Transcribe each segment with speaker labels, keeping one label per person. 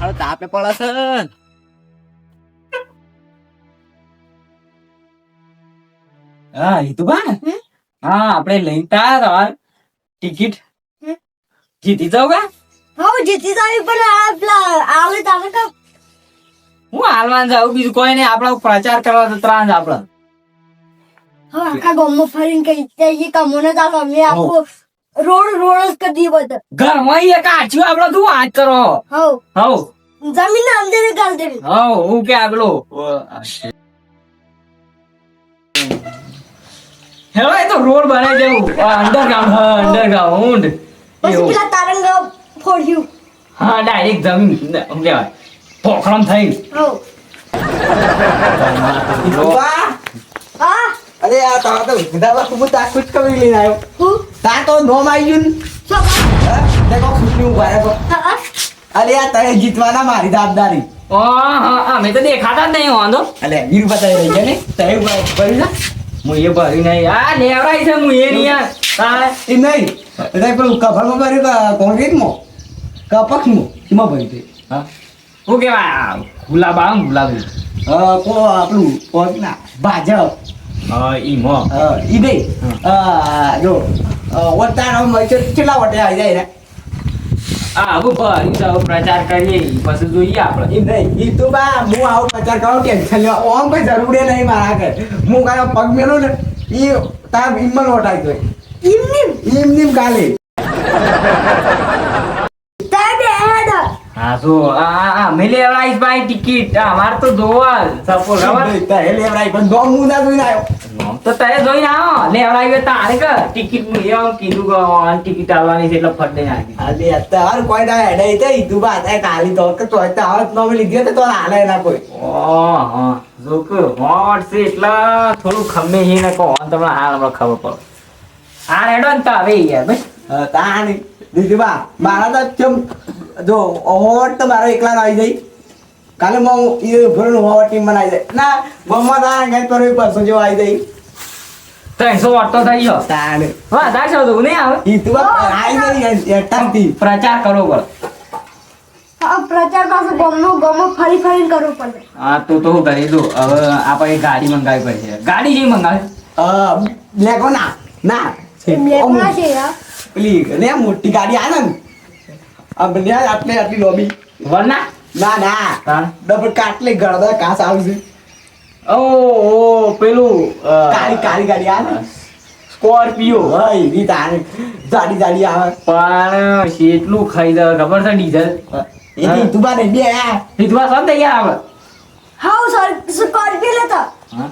Speaker 1: મારો તાપે પડે છે. હા એ તો બા હા આપણે લઈને તાર ટિકિટ જીતી જાવ કા
Speaker 2: હા જીતી જાવી પણ આવે તમે કે
Speaker 1: હું હાલવાન જાઉં બીજું કોઈ નહીં આપડે પ્રચાર કરવા તો ત્રાંજ આપડે
Speaker 2: હવે આખા ગામમાં ફરીને કઈ કમોને ચાલો અમે આખો રોડ જ કરી દઈએ બધા
Speaker 1: ઘરમાં એક આછું આપડે તું વાત કરો
Speaker 2: હવ
Speaker 1: હવ
Speaker 2: જમીન અંદર ગાલ દેવી
Speaker 1: હવ હું કે આગલો હેલો એ તો રોડ બનાવી દેવું અંડરગ્રાઉન્ડ
Speaker 2: પછી પેલા તારંગ ફોડ્યું
Speaker 1: હા ડાયરેક્ટ જમીન શું કહેવાય પોખરમ થઈ
Speaker 2: હવ હા
Speaker 3: અરે આ તારા તો વિધાવા ખૂબ તાકું જ કરી લઈને આવ્યો
Speaker 2: હું
Speaker 3: તા તો નોમ આવી ગયું
Speaker 2: શું
Speaker 3: તે કો ખુશી ઉભા રહે અરે આ તને જીતવાના મારી જવાબદારી
Speaker 1: અમે તો દેખાતા જ નહીં વાંધો
Speaker 3: અલે વીર બતાવી રહી છે ને તય ભરી ના
Speaker 1: હું એ ભરી નહીં આ લેવડાઈ છે હું એ નહીં યાર તારે
Speaker 3: એ નહીં એટલે પેલું કફરમાં ભર્યું કોંક્રીટમાં કપકમાં એમાં ભરી દે
Speaker 1: હા શું કહેવાય ગુલાબ આવે ગુલાબ
Speaker 3: કો આપણું કોક ના ભાજપ
Speaker 1: ઈમો
Speaker 3: ઈ નહીં જો વટાણ કેટલા વટે આવી જાય ને
Speaker 1: હા હું ભરી જાવ પ્રચાર કરીએ પછી જોઈએ આપણે
Speaker 3: ઈ નહીં ઈ તો બા હું આવું પ્રચાર કરું ટેન્શન લે ઓમ કોઈ જરૂર નહીં મારા કે હું કાંઈ પગ મેલું ને ઈ તાર ઈમન વટાઈ ગયો ઈમ કાલે
Speaker 1: હા તો અમે લેવડાઈશ ભાઈ ટિકિટ અમાર તો જોવા સપોઝ ખબર
Speaker 3: પણ દો હું ના જોઈને આવ્યો
Speaker 1: તો તે જોઈને આવો લેવડાવી તારે કે ટિકિટ હું એમ કીધું કે ઓન ટિકિટ આવવાની છે એટલે ફટ દઈને આવી
Speaker 3: અલે અત્યાર કોઈ ના હેડે તે તું બા તે કાલી તો કે તો આવત નો લીધી તો હાલે ના કોઈ
Speaker 1: હા જો કે હોટ છે એટલે થોડું ખમે હી ને કહો તમને હાલ હમણાં ખબર પડે હા રેડો ને તો હવે યાર બસ
Speaker 3: તાણી દીદી બા મારા તો ચમ જો હોટ તો મારો એકલા આવી જાય કાલે હું એ ભરણ હોવા ટીમ બનાવી જાય ના મમ્મા તા ગઈ પર પરસો જો આવી જાય
Speaker 1: 300 વોટ તો થઈ ગયો
Speaker 3: તાણે
Speaker 1: હા દાશો તો નહીં આવે
Speaker 3: ઈ તું આવી ગઈ એટાંતી
Speaker 1: પ્રચાર કરવો પડે
Speaker 2: પ્રચાર પાસે ગમો ફરી ફરીને કરવું પડે
Speaker 1: હા તો હું કરી દઉં હવે આપણે ગાડી મંગાવી પડશે ગાડી જેવી મંગાવે
Speaker 3: બ્લેકો ના ના
Speaker 2: બ્લેકમાં છે યાર
Speaker 3: પેલી ને મોટી ગાડી આવે ને આ બને આટલી લોબી
Speaker 1: વરના
Speaker 3: ના ના
Speaker 1: હા
Speaker 3: ડબલ કાટલે ગળદા કાસ આવશે
Speaker 1: ઓ પેલું
Speaker 3: કાળી કાળી ગાડી આવે ને
Speaker 1: સ્કોર્પિયો
Speaker 3: હોય ઈ તારે જાડી જાડી આવે
Speaker 1: પણ કેટલું ખાઈ દે ખબર છે ડીઝલ
Speaker 3: એની તું બાને બે
Speaker 1: સીધવા સબ તૈયાર આવે
Speaker 2: હાઉ સ્કોર્પિયો લેતા
Speaker 1: હા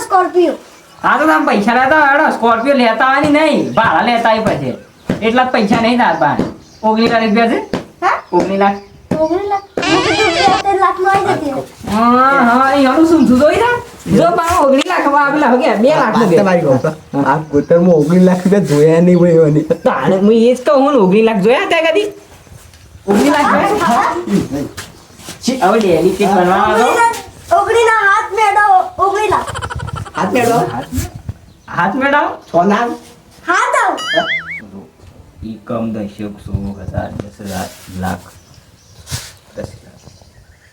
Speaker 2: સ્કોર્પિયો
Speaker 1: હા તો તમે પૈસા લેતા હેડો સ્કોર્પિયો લેતા આવવાની નહીં ભાડા લેતા આવી પછી એટલા જ પૈસા નહીં તાર પાસે 19 લાખ રૂપિયા છે
Speaker 2: હા
Speaker 1: 19 લાખ
Speaker 2: 19 લાખ 13 લાખ માં આવી જતી
Speaker 1: હા એનું શું જોઈ જા જો પાછો 19 લાખ માં આપેલા હો ગયા 2 લાખ નું
Speaker 3: તમારી કહું આ ગોતરમાં 19 લાખ રૂપિયા જોયા નહીં ભાઈ એવાની
Speaker 1: તાણે હું એ જ કહું હું 19 લાખ જોયા ત્યાં કદી 19 લાખ જોયા છી હવે ડેલી કે બનવાનો
Speaker 2: ઓગણીના હાથ મેડો 19 લાખ
Speaker 3: હાથ મેળો
Speaker 1: હાથ મેળાવ
Speaker 3: સોના
Speaker 2: હાથ આવ
Speaker 1: ઈ કમ 10 લાખ 10 લાખ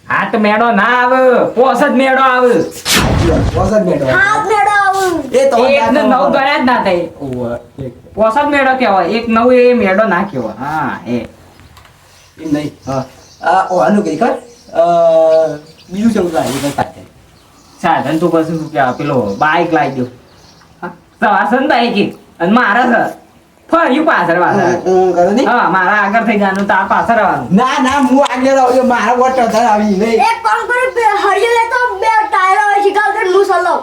Speaker 1: હાથ મેળો ના આવે પોસ જ મેળો આવે
Speaker 3: વસત મેળો
Speaker 2: હાથ મેડો આવ
Speaker 3: એ તો
Speaker 1: એક ને 9 ગણ્યા જ ના થાય પોસ જ મેળો કહેવાય એક 9 એ મેળો ના કહેવાય હા એ
Speaker 3: નહીં આનું કઈ કર બીજું ચૌદ લાવી સાથે
Speaker 1: સાધન તો પછી શું કહેવાય પેલો બાઈક લાવી દો સવાસન બાઈક અને મારા છે ફર્યું પાછળ પાછળ હા મારા આગળ થઈ જવાનું તાર પાછળ આવવાનું
Speaker 3: ના ના હું આગળ આવ્યો મારા વોટર થર આવી નહીં
Speaker 2: એક કામ કરે હરિયો લેતો બે ટાયર આવે શીખાવ કે હું સલાવ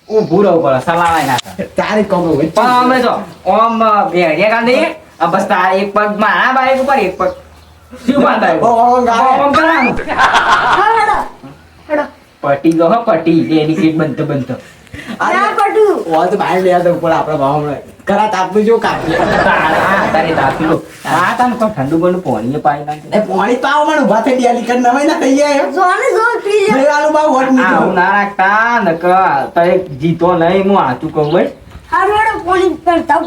Speaker 1: હું ભૂરો પડે સલાવાય ના થાય
Speaker 3: તારે કમ હોય
Speaker 1: પણ અમે જો ઓમ ભેડિયા કાંધી બસ તાર એક પગ મારા બાઈક ઉપર એક પગ શું બાંધાય ઓમ કરવાનું
Speaker 2: હા હેડો હેડો
Speaker 1: પટી ગયો હો પટી ડેડિકેટ બનતો બનતો
Speaker 2: ના પટુ
Speaker 3: ઓ તો બહાર લે તો ઉપર આપણા ભાવ કરા તાપનું જો કાપી
Speaker 1: તારે દાખલો આ તને તો ઠંડુ બનું પાણી પાઈ નાખે
Speaker 3: એ પાણી પાવ મને ઉભા થઈ ગયા લીકર નવાઈ ના થઈ ગયા
Speaker 2: જોને જો પી લે
Speaker 3: લેવાનું બાવ હોટ
Speaker 1: આવું
Speaker 3: નીકળ્યું
Speaker 1: ના રાખતા નક તને જીતો નહીં હું આચું કહું ભાઈ
Speaker 2: હારું હેડો પાણી કરતા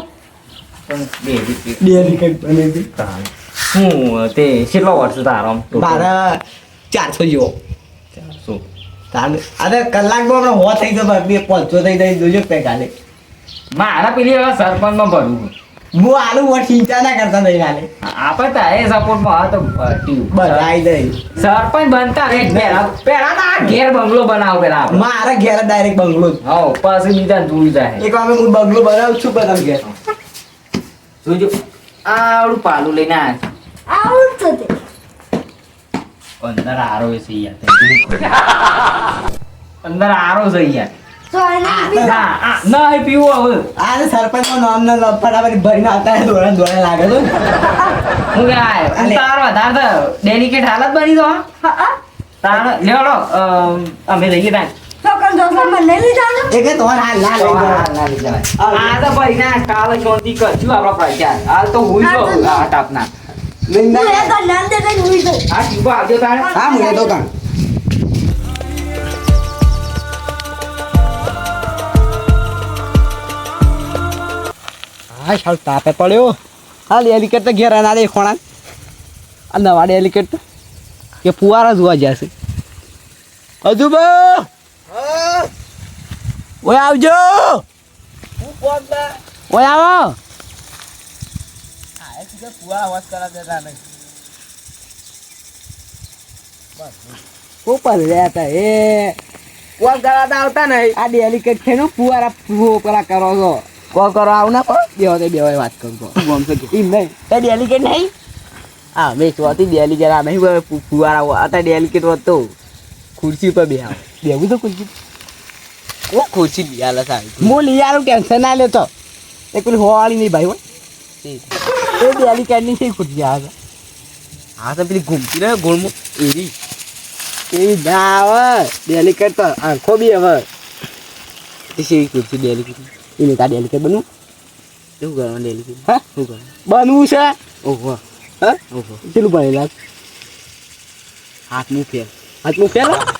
Speaker 1: પણ બે
Speaker 3: બે લીકર બની હતી
Speaker 1: હું તે કેટલો વર્ષ તારો આમ total?
Speaker 3: મારા 400 જેવો.
Speaker 1: શું?
Speaker 3: તાને અરે કલાકમાં હમણાં હો થઈ જાય બે 500 થઈ જાય જોજો પે કાલે.
Speaker 1: મારા પેલી હવે સરપંચમાં ભરવું
Speaker 3: હું આલુ વોટ ચિંતા ના કરતા નહીં કાલે.
Speaker 1: આપણે તો એ સપોર્ટમાં હા તો
Speaker 3: બસ આવી જાય.
Speaker 1: સરપંચ બનતા રે પેલા તો આ ઘેર બંગલો બનાવો પેલા આપણે.
Speaker 3: મારા ઘેર ડાયરેક્ટ બંગલો જ.
Speaker 1: હા પછી બીજા જોઈ જાય
Speaker 3: એક વાર હું બંગલો બનાવું છું બધા ઘેર.
Speaker 1: જોજો આવડું પાલું લઈને આવ્યા
Speaker 2: આવું જ છે તે.
Speaker 1: અંદર આરો છે યાર અંદર આરો છે યાર
Speaker 2: તો એને બી
Speaker 1: ના પીવું હવે
Speaker 3: આ સરપંચ નું નામ ના ફટાફટ ભરીને આવતા રહે, દોડા દોડા લાગે તો.
Speaker 1: હું કે તાર વધારે તો ડેલિકેટ હાલત બની તો
Speaker 2: હા
Speaker 1: તાર લેવડો અમે લઈએ તાર
Speaker 2: છોકરા જોવા મને લીધા ને.
Speaker 3: એ કે તમારે હાલ ના લઈ જવાય.
Speaker 1: આ તો ભાઈ ના કાલે શાંતિ કરશું આપણા પ્રચાર હાલ તો હું જો આ ટાપના
Speaker 3: લઈને
Speaker 2: હું
Speaker 3: ના
Speaker 2: એ તો નામ દે કઈ ઉઈ દઉં.
Speaker 1: આ શીખો આવજો તારે
Speaker 3: હા હું એ તો કાં હા સાલ તાપે પડ્યો. હાલ એલિકેટ તો ઘેર ના દે ખોણા. આ નવા એલિકેટ તો કે ફુવારા જોવા જશે. હજુ બો ઓય આવજો. ઓય આવો. ઉપર રહ્યા હતા એ કોલ કરાતા આવતા નહીં. આ ડેલિકેટ છે ને ફુવારા પેલા કરો છો કોલ કરો આવ ના કો બેહો તે બેહો વાત કરું તો ગમશે કે એમ નહીં તે ડેલિકેટ નહીં. હા મેં ચોથી ડેલિકેટ આ નહીં ફુવારા હતા ડેલિકેટ હતો ખુરશી પર બેહાવ બેવું તો ખુરશી ઓ ખુરશી બિયાલા સાહેબ હું લઈ આવું ટેન્શન ના લેતો. એ પેલી હોવાળી નહીં ભાઈ હોય એ ડેલિકેટ ની છે ખુરશી આવે. હા તો પેલી ઘૂમતી રહે ગોળમાં એવી એવી ના આવે ડેલિકેટ તો આંખો બી હવે એ ખુરશી ડેલિકેટ એને તાર ડેલિકેટ બનવું શું કરવાનું ડેલિકેટ હા શું કરવાનું બનવું છે. ઓહો હા ઓહો કેટલું ભણેલા હાથનું ફેલ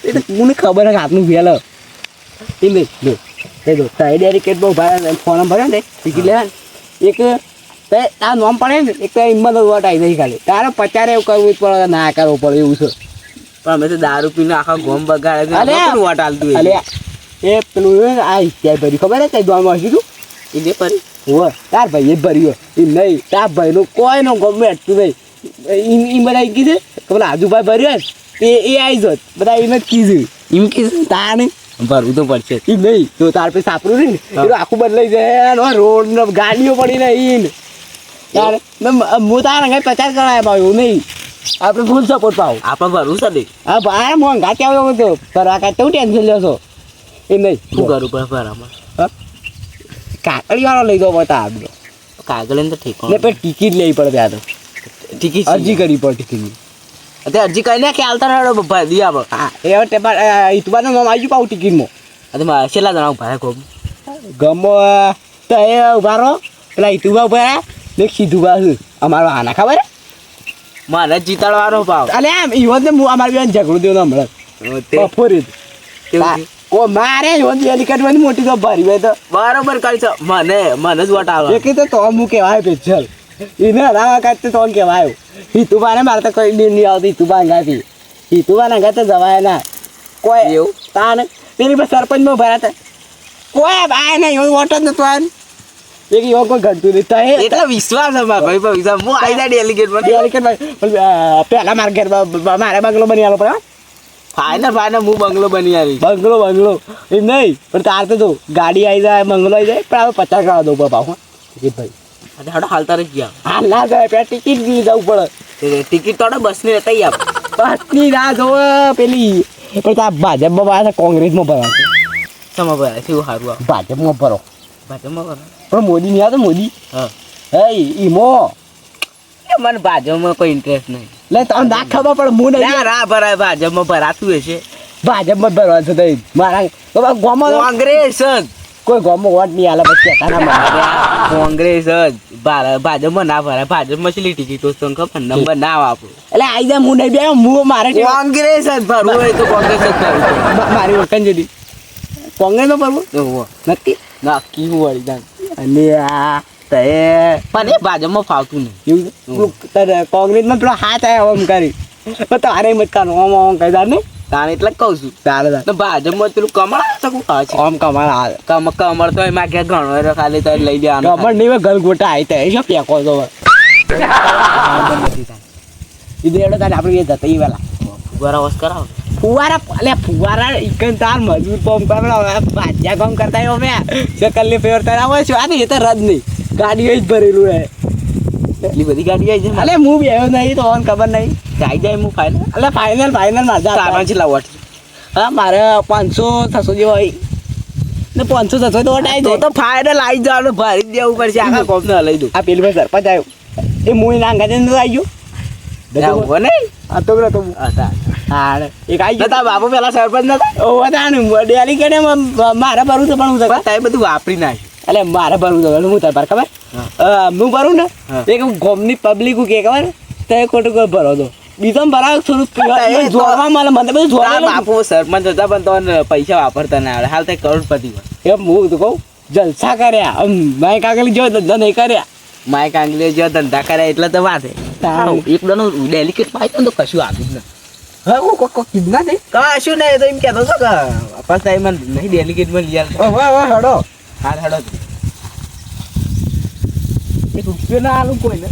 Speaker 3: એ તો મને ખબર છે હાથનું ફેલ એમ નહીં જો એ જો તારે ડેલિકેટ બહુ ભાઈ ફોર્મ ભરે ને ટિકિટ લેવા એક તે આ નોમ પડે ને એક તો હિંમત વોટ આવી નહીં ખાલી તારે 50 એવું કરવું જ પડે ના કરવું પડે એવું છે. પણ અમે તો દારૂ પીને આખા ગોમ બગાડે વોટ હાલતું અલે એ પેલું આ ત્યાં ભર્યું ખબર હે કઈ દોડમાં હસી તું એ જે ભરી હો તાર ભાઈ એ ભર્યો એ નહીં તાર ભાઈનું કોઈનો ગમે અટતું નહીં એ બધા કીધું કે પેલા આજુભાઈ ભર્યો તે એ આવી જોત બધા એને જ કીધું એમ કીધું તાર નહીં ભરવું તો પડશે એ નહીં તો તાર પછી સાપરું ને એ આખું બદલાઈ જાય રોડ ને ગાડીઓ પડી ને ઈન તાર હું તારા કઈ 50 કરાય ભાઈ એવું નહીં આપણે ફૂલ સપોર્ટ પાવ આપણે ભરવું છે દે હા ભાઈ મોંઘા ત્યાં આવ્યો તો ફરવા કાંઈ તું ટેન્શન લેશો એ નહીં શું કરું પણ ફરામાં કાકડી વાળો લઈ જાવ બતા આપણો કાગળ તો ઠીક ને પછી ટિકિટ લેવી પડે ત્યાં તો ટિકિટ અરજી કરવી પડે ટિકિટની અત્યારે અરજી કરીને કે હાલતા રહો ભાઈ દી આપણે હા એ ઇતુબાનું નામ આવી પાઉં ટિકિટમાં અરે મારે છેલ્લા જણાવું ભાઈ ગમો તો એ ઉભા રહો પેલા ઇતુબા ઉભા ને સીધું બાજુ અમારો આના ખબર મારે જીતાડવાનો ભાવ અલે એમ ઈવન ને હું અમારી બેન ઝઘડું દેવું હમણાં બપોરે ઓ મારે ઈવન એલિકેટવાની મોટી તો ભરી હોય તો બરોબર કરી છે મને જ વટ આવે એક તો હું કહેવાય પેચલ એને હરાવા કાઢતે તો કહેવાય હિતુબાને મારે તો કોઈ દિન નહીં આવતી હિતુબા ગાતી હિતુબાના ગાતે જવાય ના કોઈ એવું તાને પેલી પર સરપંચમાં ભરાતા કોઈ ભાઈ નહીં એવું વોટ જ નતો આવે એક યો કોઈ ઘટતું નહીં તો એટલો વિશ્વાસ છે ભાઈ વિશ્વાસ હું આવી જાય ડેલિકેટ પહેલા માર્કેટ મારે બંગલો બની આલો પડે ફાઇનલ હું બંગલો બની આવી બંગલો એમ નહીં પણ તાર તો જો ગાડી આવી જાય બંગલો આવી જાય પણ હવે 50 કરા દઉં ભાવ ટિકિટ ભાઈ હાડો હાલતા રહી ગયા હાલ ના જાય પેલા ટિકિટ બી જવું પડે ટિકિટ તો બસની હતી આપ બસની રાહ જોવો પેલી પણ તાર ભાજપમાં ભરા કોંગ્રેસમાં ભરા તમારે ભરા છે એવું સારું ભાજપમાં ભરો પણ મોદી નહીં આવતો મોદી હા હે ઈમો મને ભાજપમાં કોઈ ઇન્ટરેસ્ટ નહીં લે તો ના ખબર પણ હું નહીં રા ભરાય ભાજપમાં ભરાતું હશે ભાજપમાં ભરવા છે તો મારા ગોમાં કોંગ્રેસ કોઈ ગોમાં વોટ નહીં આલે પછી કોંગ્રેસ જ ભાજપમાં ના ભરાય ભાજપમાં છેલ્લી ટિકિટો ખબર નંબર ના વાપરો એટલે આવી જાય હું નહીં બે હું મારે કોંગ્રેસ જ ભરવું હોય તો કોંગ્રેસ જ ભરવું મારી ઓળખાણ જતી કોંગ્રેસમાં ભરવું નથી નક્કી હું વળી જાણ અને આ તે પણ એ ભાજપમાં ફાવતું નહીં એવું કોંગ્રેસમાં પેલો હાથ આવ્યો આમ કરી પણ તારે મત કાનો આમ કહી દા ને તારે એટલે જ કહું છું તારે ભાજપમાં પેલું કમળ શકું આમ કમળ કમળ તો એમાં ક્યાં ઘણો ખાલી તો લઈ દેવાનું કમળ નહીં ગલ ગોટા આવી તો શું પેકો તો આપણે એ જતા એ વેલા ફુવારા વસ કરાવો ફુવારા ઇકન તાર મજૂર કોમ કરાવ ભાજ્યા કામ કરતા આવ્યો મેં શકલની ફેવર કરાવો છું આ એ તો રદ નહીં ગાડીઓ જ ભરેલું હે એટલી બધી ગાડી આવી છે અલે હું બેહ્યો નહીં તો ખબર નહીં જાય જાય હું ફાઇનલ ફાઇનલ મારે કેટલા વોટ હા મારે 500-600 જેવો હોય ને 500-600 તો વોટ તો ફાઇનલ આવી જવાનું ભરી દેવું પડશે આખા કોમ ને લઈ દઉં આ પેલી ભાઈ સરપંચ આવ્યો એ મુઈ નાંગા જઈને આવી ગયો નહીં આ તો તો હા એક આવી ગયો બાપુ પેલા સરપંચ નતા ઓ હતા ને ડેલી કે મારે ભરવું તો પણ હું તારે બધું વાપરી નાખ્યું એટલે મારે ભરવું તો હું તાર પર ખબર હું ભરું ને એક ગોમની પબ્લિક કે ખબર તે ખોટું ભરો તો બીજો ભરાવ થોડું જોવા મળે મને બધું જોવા બાપુ સરપંચ હતા પણ તો પૈસા વાપરતા ના આવડે હાલ તે કરોડપતિ હોય એમ હું તો કહું જલસા કર્યા માય કાગલી જો ધંધા નહીં કર્યા માય કાંગલી જો ધંધા કર્યા એટલે તો વાત એક ડોનો ડેલિકેટ પાય તો કશું આપ્યું જ નહીં હા હું કોક કિડના નહીં કશું નહીં તો એમ કહેતો છો કે પાછા એમાં નહીં ડેલિકેટમાં લઈ આવે હડો હા હડો એક રૂપિયો ના આલું કોઈ ને